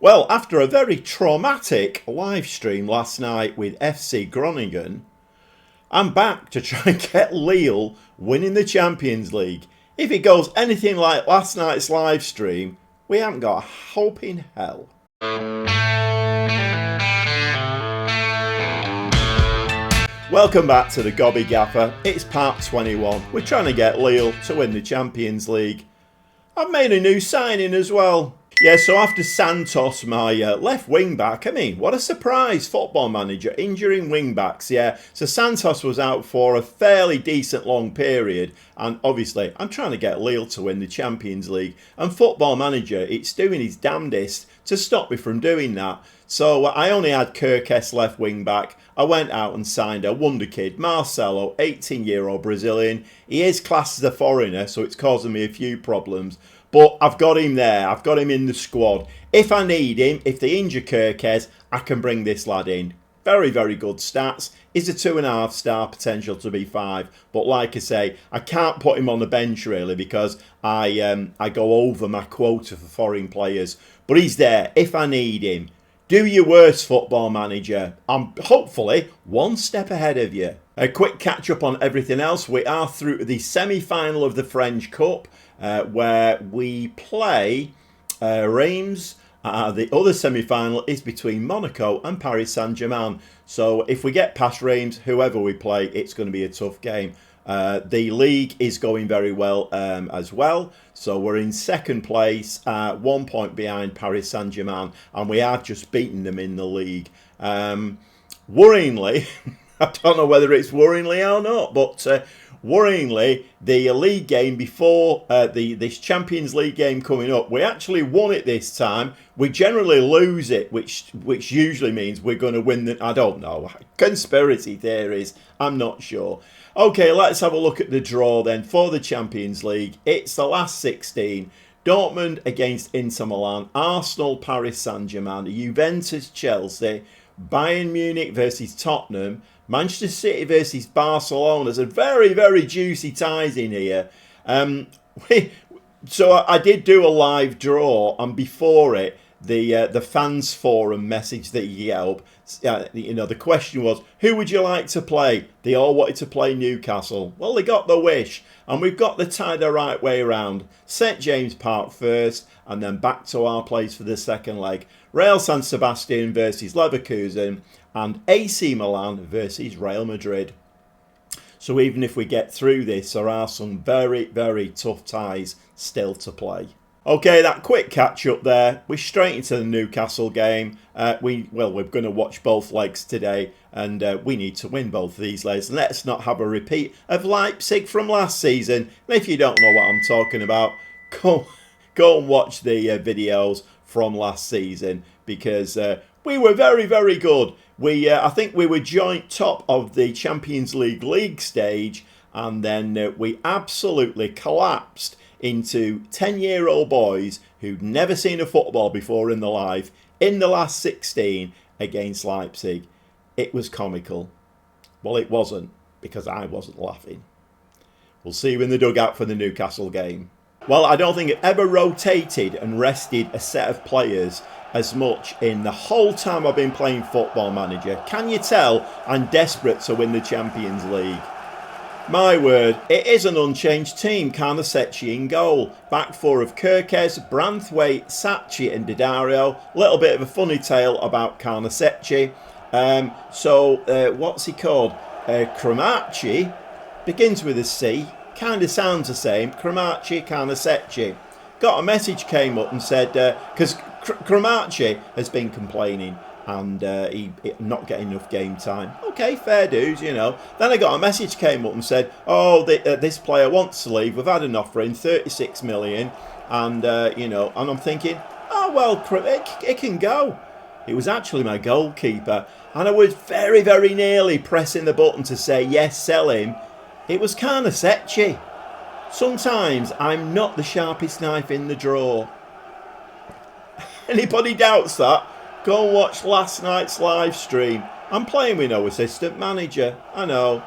Well, after a very traumatic live stream last night with FC Groningen, I'm back to try and get Lille winning the Champions League. If it goes anything like last night's live stream, we haven't got a hope in hell. Welcome back to the Gobby Gaffer. It's part 21. We're trying to get Lille to win the Champions League. I've made a new signing as well. Yeah, so after Santos, my left wing back, I mean, what a surprise, Football Manager, injuring wing backs, yeah. So Santos was out for a fairly decent long period, and obviously I'm trying to get Lille to win the Champions League, and Football Manager, it's doing his damnedest to stop me from doing that. So I only had Kirkes left wing back. I went out and signed a wonder kid, Marcelo, 18-year-old Brazilian. He is classed as a foreigner, so it's causing me a few problems. But I've got him there. I've got him in the squad. If I need him, if they injure Kirkes, I can bring this lad in. Very, very good stats. He's a 2.5 star, potential to be 5. But like I say, I can't put him on the bench really because I go over my quota for foreign players. But he's there if I need him. Do your worst, Football Manager. I'm hopefully one step ahead of you. A quick catch up on everything else. We are through to the semi-final of the French Cup. Where we play Reims. The other semi-final is between Monaco and Paris Saint-Germain. So if we get past Reims, whoever we play, it's going to be a tough game. The league is going very well as well. So we're in second place, 1 point behind Paris Saint-Germain, and we have just beaten them in the league. Worryingly, I don't know whether it's worryingly or not, but worryingly, the league game before this Champions League game coming up, we actually won it this time. We generally lose it, which usually means we're going to win the... I don't know. Conspiracy theories. I'm not sure. Okay, let's have a look at the draw then for the Champions League. It's the last 16. Dortmund against Inter Milan, Arsenal, Paris Saint-Germain, Juventus, Chelsea, Bayern Munich versus Tottenham, Manchester City versus Barcelona. There's a very, very juicy ties in here. So I did do a live draw, and before it, the fans forum message that you get up, the question was, who would you like to play? They all wanted to play Newcastle. Well, they got the wish, and we've got the tie the right way around. St James Park first, and then back to our place for the second leg. Real San Sebastian versus Leverkusen, and AC Milan versus Real Madrid. So even if we get through this, there are some very, very tough ties still to play. Okay, that quick catch up there. We're straight into the Newcastle game. We're going to watch both legs today, and we need to win both of these legs. Let's not have a repeat of Leipzig from last season. And if you don't know what I'm talking about, go and watch the videos from last season, because we were very, very good. I think we were joint top of the Champions League stage, and then we absolutely collapsed into 10-year-old boys who'd never seen a football before in their life in the last 16 against Leipzig. It was comical. Well, it wasn't, because I wasn't laughing. We'll see you in the dugout for the Newcastle game. Well, I don't think it ever rotated and rested a set of players as much in the whole time I've been playing Football Manager. Can you tell I'm desperate to win the Champions League? My word, it is an unchanged team. Carnesecchi in goal. Back four of Kirkes, Branthwaite, Sacchi and Didario. Little bit of a funny tale about Carnesecchi. What's he called? Cromarchi. Begins with a C. Kind of sounds the same. Cromarchi, Carnesecchi. Got a message came up and said, because Cromarchi has been complaining and he not getting enough game time. Okay, fair dues, you know. Then I got a message came up and said, oh, this player wants to leave. We've had an offer in 36 million, and and I'm thinking, oh well, it can go. It was actually my goalkeeper, and I was very, very nearly pressing the button to say yes, sell him. It was Carnesecchi. Sometimes I'm not the sharpest knife in the drawer. Anybody doubts that? Go and watch last night's live stream. I'm playing with no assistant manager. I know.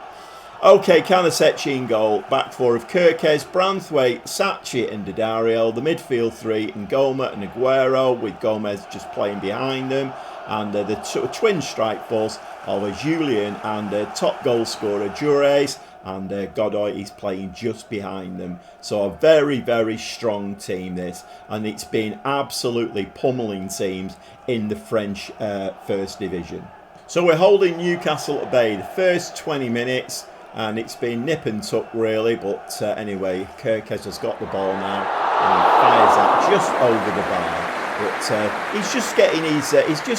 Okay, Kanasecchi in goal. Back four of Kirkes, Branthwaite, Sachi and Daddario. The midfield three, Ngoma and Aguero, with Gomez just playing behind them. And the twin strike force of Julian and top goal scorer Jures. And Godoy is playing just behind them. So a very, very strong team this. And it's been absolutely pummeling teams in the French First Division. So we're holding Newcastle at bay the first 20 minutes. And it's been nip and tuck really, but anyway, Kirkes has got the ball now and fires that just over the bar. But he's just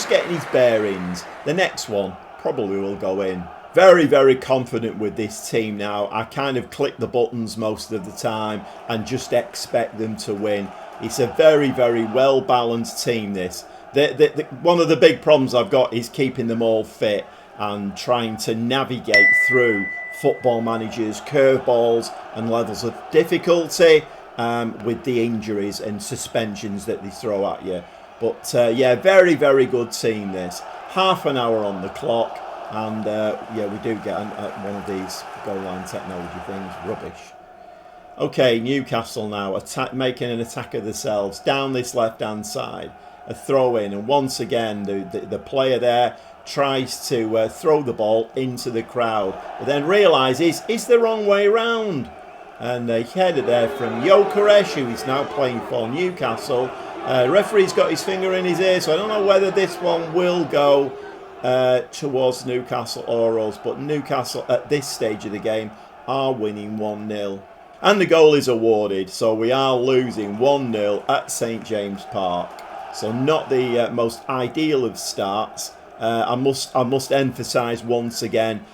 getting his bearings. The next one probably will go in. Very, very confident with this team now. I kind of click the buttons most of the time and just expect them to win. It's a very, very well balanced team. This. One of the big problems I've got is keeping them all fit and trying to navigate through Football Manager's curveballs and levels of difficulty with the injuries and suspensions that they throw at you. But yeah, very, very good team this. Half an hour on the clock, and yeah, we do get one of these goal line technology things. Rubbish. Okay, Newcastle now making an attack of themselves down this left-hand side. A throw in, and once again the player there tries to throw the ball into the crowd, but then realises it's the wrong way round. And a header there from Gyökeres, who is now playing for Newcastle. Referee's got his finger in his ear, so I don't know whether this one will go towards Newcastle or us, but Newcastle at this stage of the game are winning 1-0. And the goal is awarded, so we are losing 1-0 at St James Park. So not the most ideal of starts. I must emphasise once again,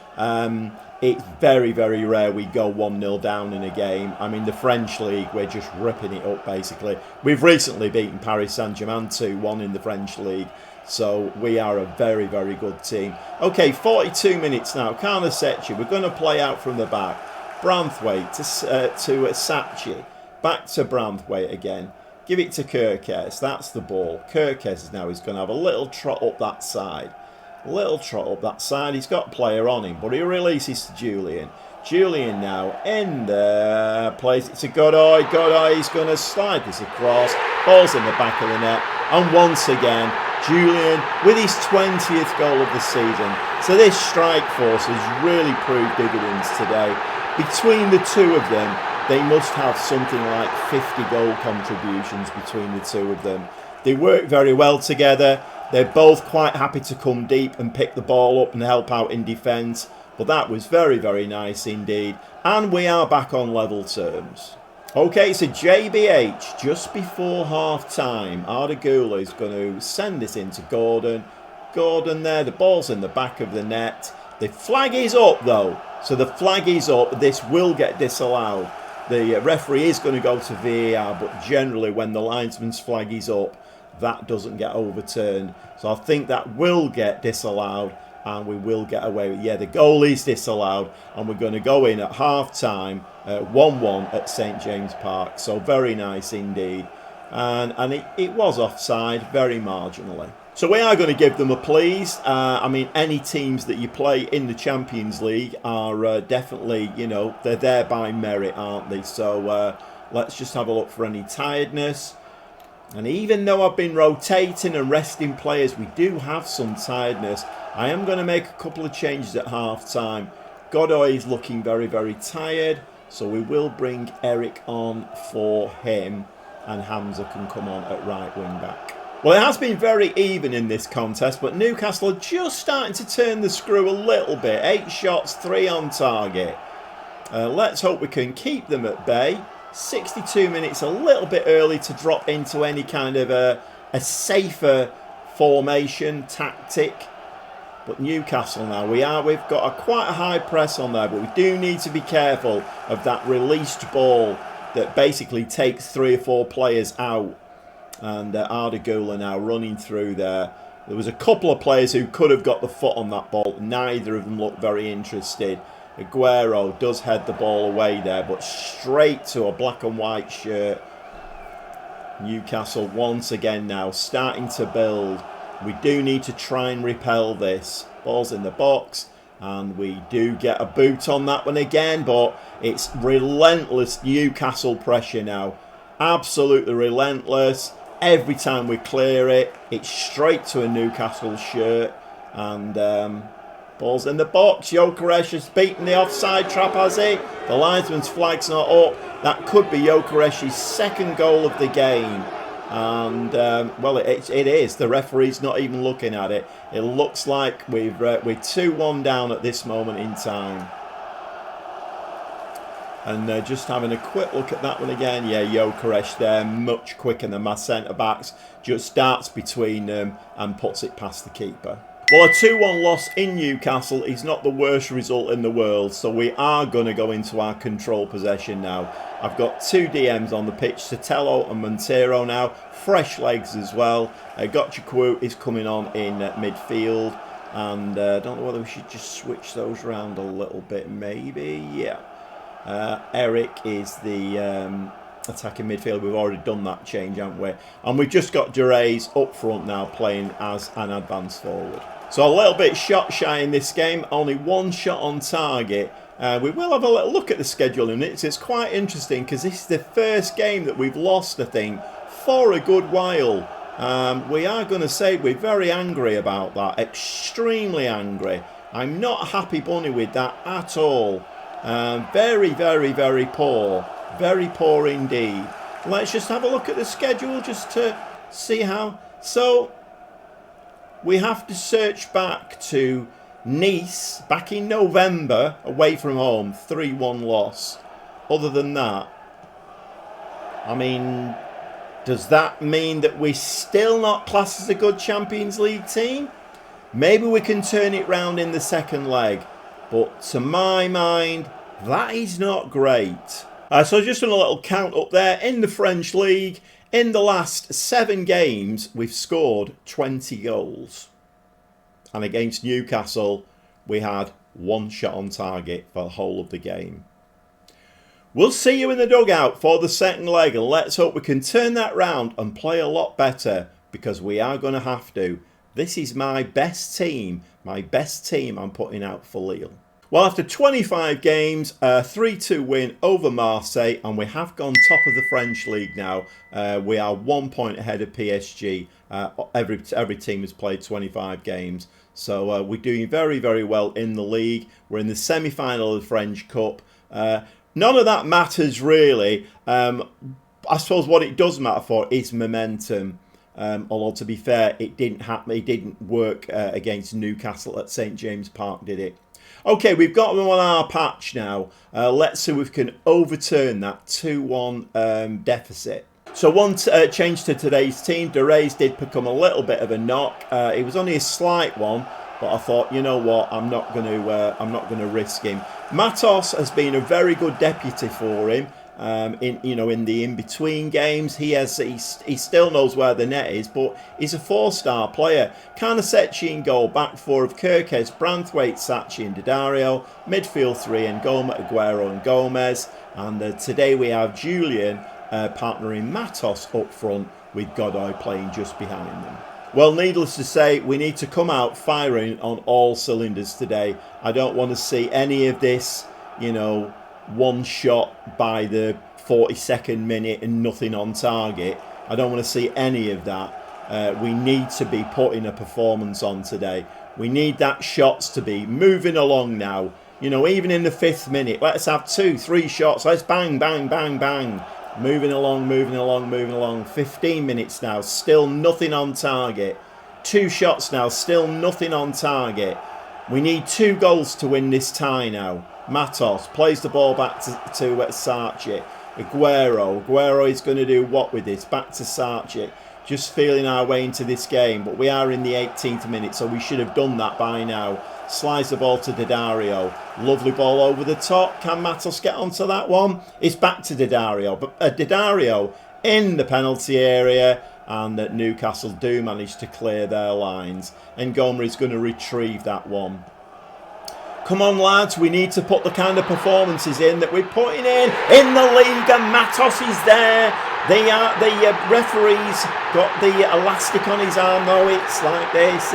it's very, very rare we go 1-0 down in a game. I mean, the French League, we're just ripping it up, basically. We've recently beaten Paris Saint-Germain 2-1 in the French League, so we are a very, very good team. Okay, 42 minutes now. Kanasecchi, we're going to play out from the back. Branthwaite to Sachi. Back to Branthwaite again. Give it to Kirkes. That's the ball. Kirkes now is going to have a little trot up that side. He's got a player on him, but he releases to Julian. Julian now in the place. It's a Godoy. Godoy is going to slide this across. Ball's in the back of the net. And once again, Julian with his 20th goal of the season. So this strike force has really proved dividends today. Between the two of them, they must have something like 50 goal contributions between the two of them. They work very well together. They're both quite happy to come deep and pick the ball up and help out in defence. But that was very, very nice indeed. And we are back on level terms. Okay, so JBH, just before half-time, Ardagula is going to send this into Gordon. Gordon there, the ball's in the back of the net. The flag is up though. So the flag is up. This will get disallowed. The referee is going to go to VAR, but generally when the linesman's flag is up, that doesn't get overturned. So I think that will get disallowed and we will get away with it. Yeah, the goal is disallowed and we're going to go in at half-time, 1-1 at St James Park. So very nice indeed. And it was offside, very marginally. So we are going to give them a please. I mean, any teams that you play in the Champions League are definitely, you know, they're there by merit, aren't they? So let's just have a look for any tiredness. And even though I've been rotating and resting players, we do have some tiredness. I am going to make a couple of changes at half-time. Godoy is looking very, very tired. So we will bring Eric on for him. And Hamza can come on at right wing back. Well, it has been very even in this contest, but Newcastle are just starting to turn the screw a little bit. 8 shots, 3 on target. Let's hope we can keep them at bay. 62 minutes, a little bit early to drop into any kind of a safer formation, tactic. But Newcastle now, we've got quite a high press on there, but we do need to be careful of that released ball that basically takes 3 or 4 players out. And Ardagula now running through there. There was a couple of players who could have got the foot on that ball. Neither of them looked very interested. Aguero does head the ball away there, but straight to a black and white shirt. Newcastle once again now starting to build. We do need to try and repel this. Ball's in the box. And we do get a boot on that one again, but it's relentless Newcastle pressure now. Absolutely relentless. Every time we clear it, it's straight to a Newcastle shirt. And ball's in the box. Gyökeres has beaten the offside trap, has he? The linesman's flag's not up. That could be Gyökeres' second goal of the game. And, well, it is. The referee's not even looking at it. It looks like we're 2-1 down at this moment in time. And just having a quick look at that one again. Yeah, Gyökeres there, much quicker than my centre-backs. Just darts between them and puts it past the keeper. Well, a 2-1 loss in Newcastle is not the worst result in the world, so we are going to go into our control possession now. I've got two DMs on the pitch, Sotelo and Montero now, fresh legs as well. Gotchakwu is coming on in midfield, and I don't know whether we should just switch those around a little bit, maybe, yeah. Eric is the attacking midfield. We've already done that change, haven't we? And we've just got Durays up front now playing as an advance forward. So a little bit shot shy in this game, only one shot on target. We will have a little look at the schedule in it. It's quite interesting because this is the first game that we've lost, I think, for a good while. We are going to say we're very angry about that, extremely angry. I'm not happy bunny with that at all. Very, very, very poor. Very poor indeed. Let's just have a look at the schedule just to see how. So we have to search back to Nice back in November, away from home, 3-1 loss. Other than that, I mean, does that mean that we're still not classed as a good Champions League team? Maybe we can turn it round in the second leg. But to my mind, that is not great. So just on a little count up there, in the French League, in the last 7 games, we've scored 20 goals. And against Newcastle, we had 1 shot on target for the whole of the game. We'll see you in the dugout for the second leg, and let's hope we can turn that round and play a lot better, because we are going to have to. This is my best team I'm putting out for Lille. Well, after 25 games, a 3-2 win over Marseille, and we have gone top of the French League now. We are 1 point ahead of PSG. Every team has played 25 games. So we're doing very, very well in the league. We're in the semi-final of the French Cup. None of that matters, really. I suppose what it does matter for is momentum. Although, to be fair, it didn't happen. It didn't work against Newcastle at St James Park, did it? Okay, we've got them on our patch now. Let's see if we can overturn that 2-1 deficit. So one change to today's team. Durays did become a little bit of a knock. It was only a slight one, but I thought, you know what, I'm not going to risk him. Matos has been a very good deputy for him. In the in-between games, he still knows where the net is, but he's a 4-star player. Carnesecchi in goal, back 4 of Kirkes, Branthwaite, Sachi and Didario, midfield 3 and Ngoma, Aguero and Gomez, and today we have Julian partnering Matos up front with Godoy playing just behind them. Well, needless to say, we need to come out firing on all cylinders today. I don't want to see any of this, one shot by the 42nd minute and nothing on target. I don't want to see any of that. We need to be putting a performance on today. We need that shots to be moving along now. Even in the 5th minute, let's have 2-3 shots. Let's bang, bang, bang, bang. Moving along, moving along, moving along. 15 minutes now, still nothing on target. 2 shots now, still nothing on target. We need 2 goals to win this tie now. Matos plays the ball back to Sachi. Aguero is going to do what with this? Back to Sachi. Just feeling our way into this game, but we are in the 18th minute, so we should have done that by now. Slides the ball to Didario. Lovely ball over the top. Can Matos get onto that one? It's back to Didario. But Didario in the penalty area, and Newcastle do manage to clear their lines. And Ngoma is going to retrieve that one. Come on, lads, we need to put the kind of performances in that we're putting in the league, and Matos is there. The referee's got the elastic on his arm, though. It's like this.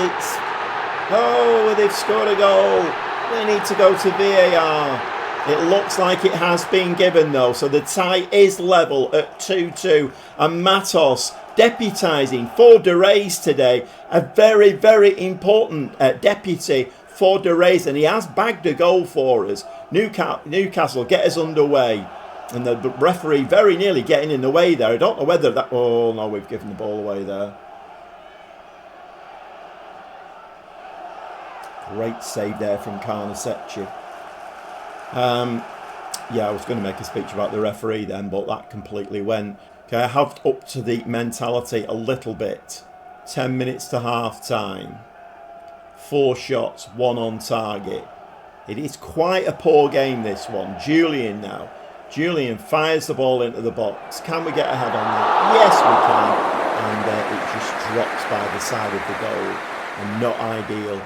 Oh, they've scored a goal. we need to go to VAR. It looks like it has been given though, so the tie is level at 2-2. And Matos deputising for De Reyes today. A very, very important deputy for De Reyes, and he has bagged a goal for us. Newcastle get us underway. And the referee very nearly getting in the way there. I don't know whether that... Oh, no, we've given the ball away there. Great save there from Karnasechi. Yeah, I was going to make a speech about the referee then, but that completely went. Okay, I have up to the mentality a little bit. 10 minutes to half time. 4 shots, 1 on target. It is quite a poor game, this one. Julian now. Julian fires the ball into the box. Can we get ahead on that? Yes, we can. And it just drops by the side of the goal. And not ideal.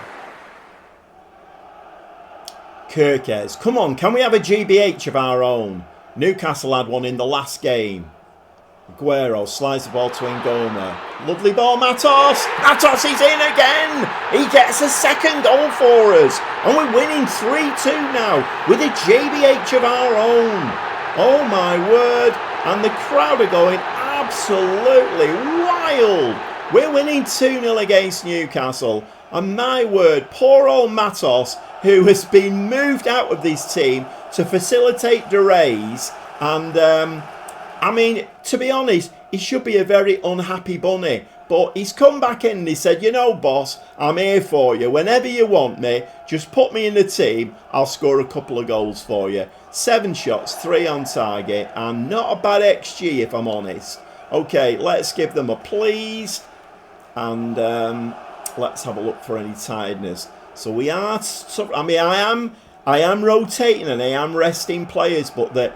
Kirkes. Come on, can we have a GBH of our own? Newcastle had one in the last game. Aguero slides the ball to Ngoma. Lovely ball, Matos. Matos is in again. He gets a second goal for us. And we're winning 3-2 now with a GBH of our own. Oh my word. And the crowd are going absolutely wild. We're winning 2-0 against Newcastle. And my word, poor old Matos, who has been moved out of this team to facilitate De Reyes. And, I mean, to be honest, he should be a very unhappy bunny. But he's come back in and he said, you know, boss, I'm here for you. Whenever you want me, just put me in the team. I'll score a couple of goals for you. 7 shots, 3 on target. And not a bad XG, if I'm honest. Okay, let's give them a please. And let's have a look for any tiredness. So we are, I mean, I am rotating and I am resting players, but the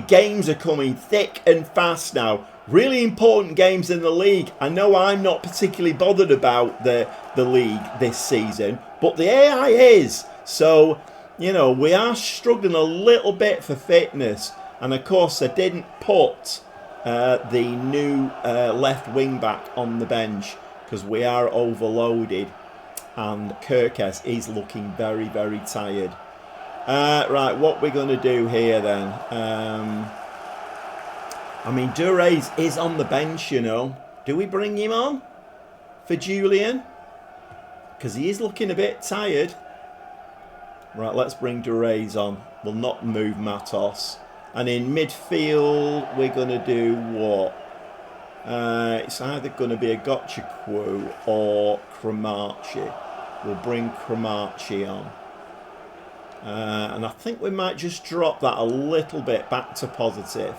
games are coming thick and fast now. Really important games in the league. I know I'm not particularly bothered about the league this season, but the AI is. So, you know, we are struggling a little bit for fitness. And of course, I didn't put the new left wing back on the bench because we are overloaded. And Kirkes is looking very, very tired. Right, what we're going to do here then. I mean, De Reyes is on the bench, you know. Do we bring him on for Julian? Because he is looking a bit tired. Right, let's bring De Reyes on. We'll not move Matos. And in midfield, we're going to do what? It's either going to be a Gotchakwu or Cromartie. We'll bring Cromartie on. And I think we might just drop that a little bit back to positive.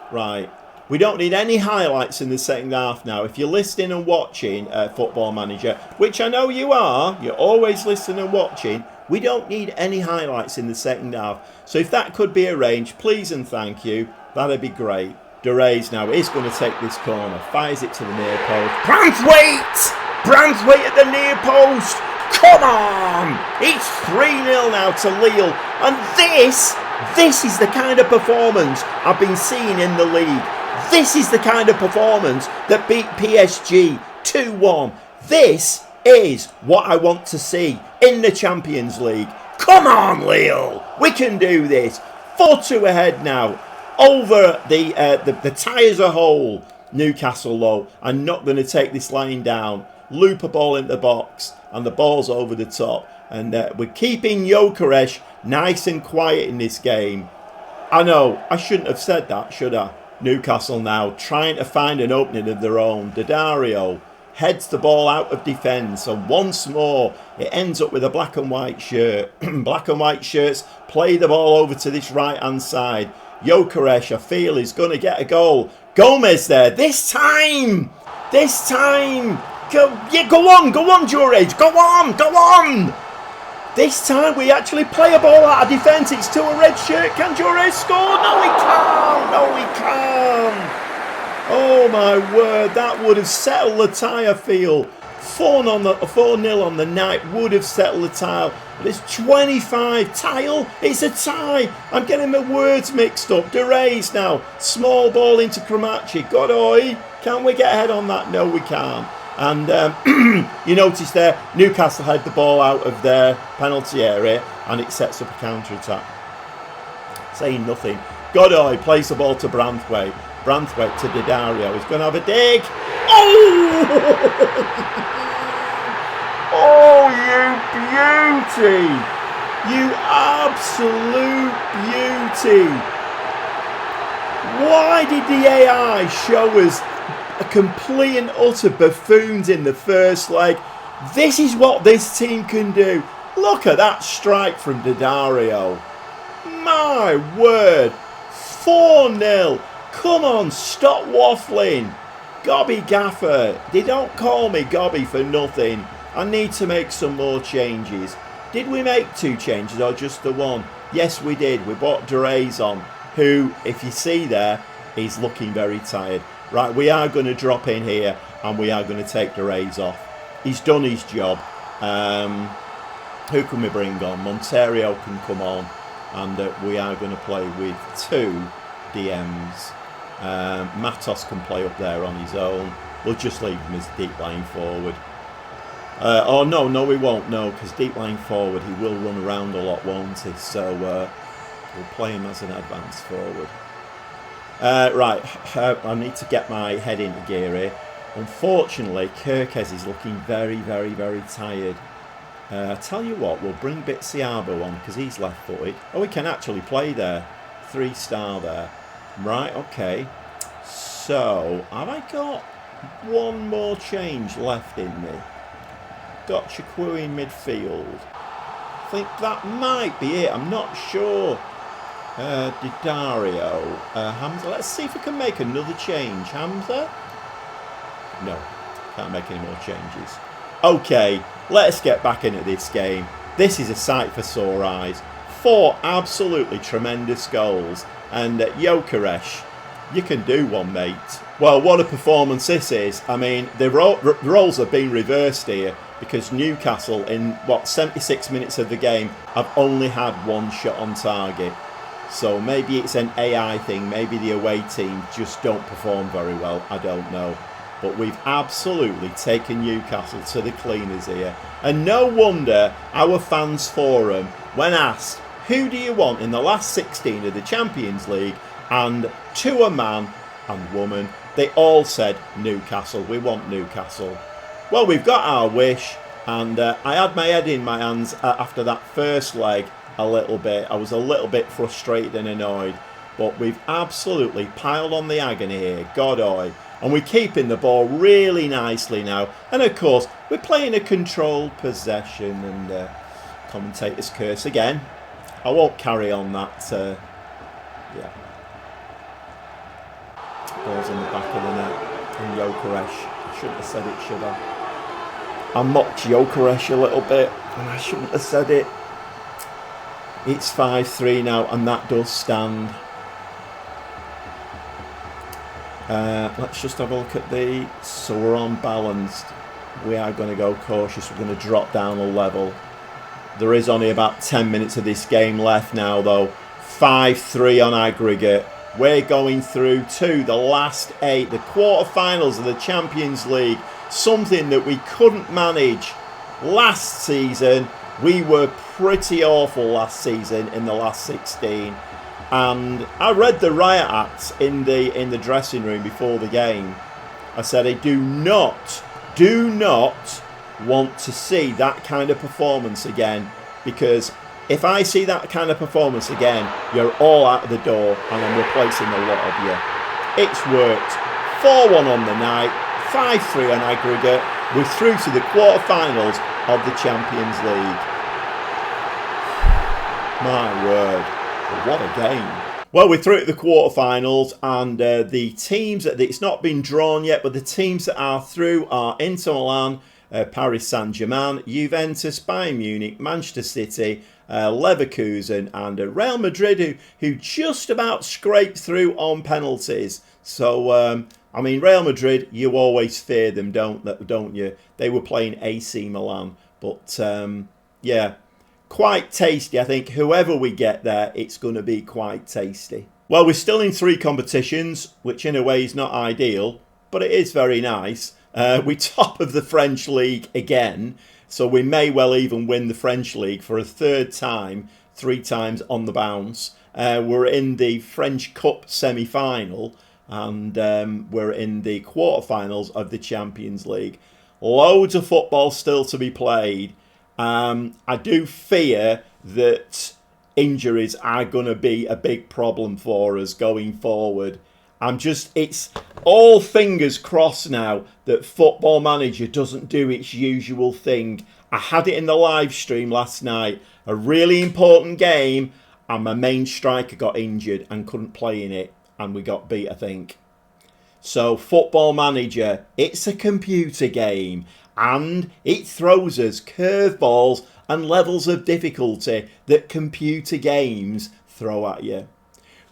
Right. We don't need any highlights in the second half now. If you're listening and watching Football Manager, which I know you are, you're always listening and watching, we don't need any highlights in the second half. So if that could be arranged, please and thank you. That'd be great. De Reyes now is going to take this corner. Fires it to the near post. Branthwaite! Branthwaite at the near post. Come on! It's 3-0 now to Lille. And this is the kind of performance I've been seeing in the league. This is the kind of performance that beat PSG 2-1. This is what I want to see in the Champions League. Come on, Lille! We can do this. 4-2 ahead now. Over the tie as a whole. Newcastle, though, are not going to take this line down. Loop a ball into the box, and the ball's over the top. And we're keeping Gyökeres nice and quiet in this game. I know, I shouldn't have said that, should I? Newcastle now trying to find an opening of their own. Daddario heads the ball out of defence, and once more it ends up with a black and white shirt. Black and white shirts play the ball over to this right-hand side. Gyökeres, I feel, is going to get a goal. Gomez there. This time. Go on, Jurage. Go on. This time we actually play a ball out of defence. It's to a red shirt. Can Jurage score? No, he can't. Oh, my word. That would have settled the tie, I feel. 4-0 on the night would have settled the tie. But it's 25. Tile. It's a tie. I'm getting my words mixed up. De Reyes now. Small ball into Cromartie. Godoy. Can we get ahead on that? No, we can't. And you notice there, Newcastle had the ball out of their penalty area and it sets up a counter-attack. Saying nothing. Godoy plays the ball to Branthwaite. Branthwaite to Didario. He's going to have a dig. Oh! Oh, you beauty! You absolute beauty! Why did the AI show us a complete and utter buffoons in the first leg? This is what this team can do. Look at that strike from Didario. My word. 4-0. Come on, stop waffling. Gobby Gaffer. They don't call me Gobby for nothing. I need to make some more changes. Did we make 2 changes or just the 1? Yes, we did. We brought Derays on, who, if you see there, is looking very tired. Right, we are going to drop in here and we are going to take Derays off. He's done his job. Who can we bring on? Monterio can come on, and we are going to play with 2 DMs. Matos can play up there on his own. We'll just leave him as deep line forward. Oh no, we won't. No, because deep line forward, he will run around a lot, won't he? So we'll play him as an advance forward. Right, I need to get my head into gear here. Unfortunately, Kirkes is looking very, very, very tired. I tell you what, we'll bring Bitsiabo on because he's left-footed. Oh, he can actually play there. 3-star there. Right, okay. So, have I got one more change left in me? Got Chukwu in midfield. I think that might be it. I'm not sure. Didario. Hamza. Let's see if we can make another change. Hamza? No. Can't make any more changes. Okay, let's get back into this game. This is a sight for sore eyes. 4 absolutely tremendous goals. And Gyökeres, you can do one, mate. Well, what a performance this is. I mean, the roles have been reversed here because Newcastle, in, 76 minutes of the game, have only had 1 shot on target. So maybe it's an AI thing. Maybe the away team just don't perform very well. I don't know. But we've absolutely taken Newcastle to the cleaners here. And no wonder our fans forum, when asked, who do you want in the last 16 of the Champions League? And to a man and woman, they all said Newcastle. We want Newcastle. Well, we've got our wish. And I had my head in my hands after that first leg a little bit. I was a little bit frustrated and annoyed. But we've absolutely piled on the agony here. Godoy. And we're keeping the ball really nicely now. And of course, we're playing a controlled possession. And commentator's curse again. I won't carry on that. Yeah. Ball's in the back of the net. And Gyökeres. I shouldn't have said it, should I? I mocked Gyökeres a little bit. And I shouldn't have said it. It's 5-3 now. And that does stand. Let's just have a look at the... So we're unbalanced. We are going to go cautious. We're going to drop down a level. There is only about 10 minutes of this game left now, though. 5-3 on aggregate. We're going through to the last 8. The quarterfinals of the Champions League. Something that we couldn't manage last season. We were pretty awful last season in the last 16. And I read the riot acts in the dressing room before the game. I said I do not want to see that kind of performance again, because if I see that kind of performance again, you're all out of the door and I'm replacing a lot of you. It's worked. 4-1 on the night, 5-3 on aggregate. We're through to the quarterfinals of the Champions League. My word. What a game. Well, we're through to the quarterfinals, and the teams that it's not been drawn yet, but the teams that are through are Inter Milan, Paris Saint-Germain, Juventus, Bayern Munich, Manchester City, Leverkusen, and Real Madrid, who just about scraped through on penalties. So, I mean, Real Madrid, you always fear them, don't you? They were playing AC Milan, but yeah. Quite tasty, I think. Whoever we get there, it's going to be quite tasty. Well, we're still in 3 competitions, which in a way is not ideal, but it is very nice. We top of the French league again, so we may well even win the French league for a third time, 3 times on the bounce. We're in the French Cup semi-final, and we're in the quarterfinals of the Champions League. Loads of football still to be played. I do fear that injuries are going to be a big problem for us going forward. It's all fingers crossed now that Football Manager doesn't do its usual thing. I had it in the live stream last night, a really important game, and my main striker got injured and couldn't play in it, and we got beat, I think. So Football Manager, it's a computer game, and it throws us curveballs and levels of difficulty that computer games throw at you.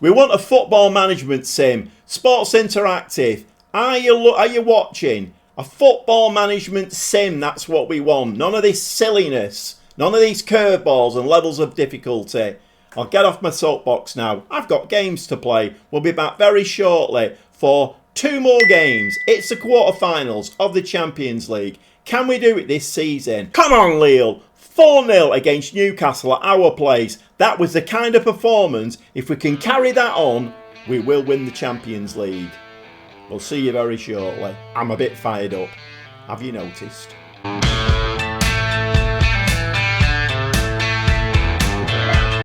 We want a football management sim. Sports Interactive, are you watching? A football management sim, that's what we want. None of this silliness. None of these curveballs and levels of difficulty. I'll get off my soapbox now. I've got games to play. We'll be back very shortly for 2 more games. It's the quarterfinals of the Champions League. Can we do it this season? Come on, Lille. 4-0 against Newcastle at our place. That was the kind of performance. If we can carry that on, we will win the Champions League. We'll see you very shortly. I'm a bit fired up. Have you noticed?